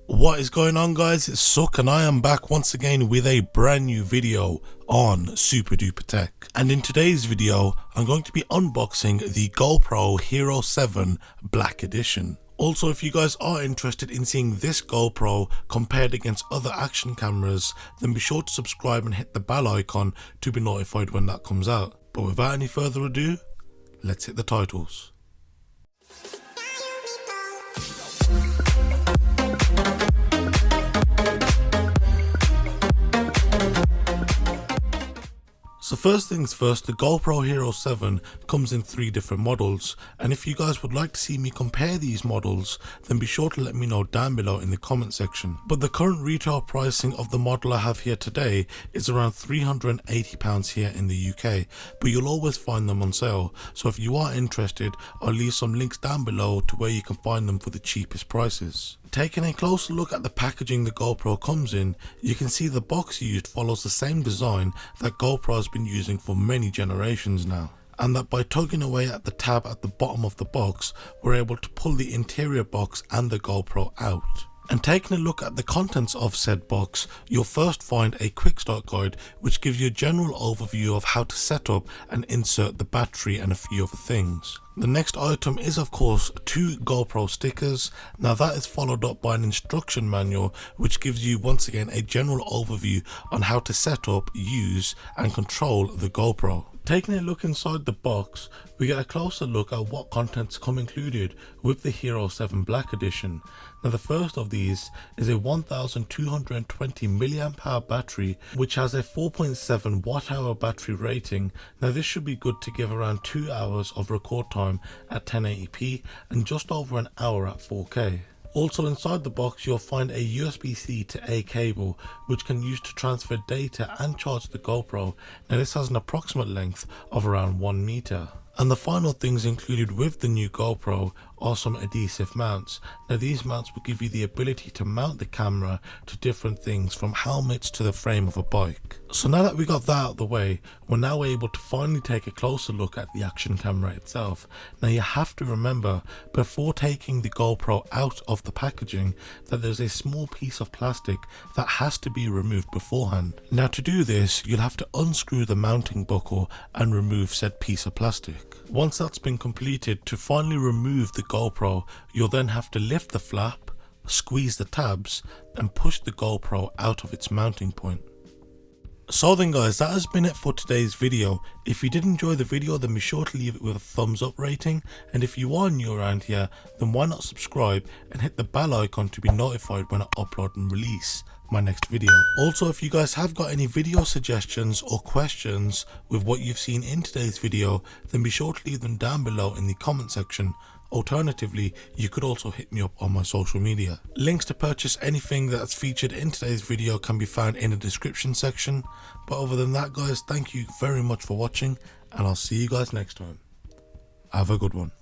What is going on, guys? It's Suk and I am back once again with a brand new video on Super Duper Tech. And in today's video I'm going to be unboxing the GoPro Hero 7 Black Edition. Also, if you guys are interested in seeing this GoPro compared against other action cameras, then be sure to subscribe and hit the bell icon to be notified when that comes out. But without any further ado, let's hit the titles. So first things first, the GoPro Hero 7 comes in 3 different models, and if you guys would like to see me compare these models, then be sure to let me know down below in the comment section. But the current retail pricing of the model I have here today is around £380 here in the UK, but you'll always find them on sale, so if you are interested, I'll leave some links down below to where you can find them for the cheapest prices. Taking a closer look at the packaging the GoPro comes in, you can see the box used follows the same design that GoPro has been using for many generations now, and that by tugging away at the tab at the bottom of the box, we're able to pull the interior box and the GoPro out. And taking a look at the contents of said box, you'll first find a quick start guide which gives you a general overview of how to set up and insert the battery and a few other things. The next item is of course 2 GoPro stickers. Now that is followed up by an instruction manual which gives you once again a general overview on how to set up, use and control the GoPro. Taking a look inside the box, we get a closer look at what contents come included with the Hero 7 Black Edition. Now the first of these is a 1220 mAh battery which has a 4.7 Wh battery rating. Now this should be good to give around 2 hours of record time at 1080p and just over an hour at 4K. Also inside the box you'll find a USB-C to A cable which can use to transfer data and charge the GoPro. Now this has an approximate length of around 1 meter. And the final things included with the new GoPro are some adhesive mounts. Now these mounts will give you the ability to mount the camera to different things from helmets to the frame of a bike. So now that we got that out of the way, we're now able to finally take a closer look at the action camera itself. Now you have to remember before taking the GoPro out of the packaging that there's a small piece of plastic that has to be removed beforehand. Now to do this you'll have to unscrew the mounting buckle and remove said piece of plastic. Once that's been completed, to finally remove the GoPro, you'll then have to lift the flap, squeeze the tabs and push the GoPro out of its mounting point. So then guys, that has been it for today's video. If you did enjoy the video then be sure to leave it with a thumbs up rating, and if you are new around here then why not subscribe and hit the bell icon to be notified when I upload and release my next video. Also, if you guys have got any video suggestions or questions with what you've seen in today's video, then be sure to leave them down below in the comment section. Alternatively, you could also hit me up on my social media. Links to purchase anything that's featured in today's video can be found in the description section. But other than that guys, thank you very much for watching and I'll see you guys next time. Have a good one.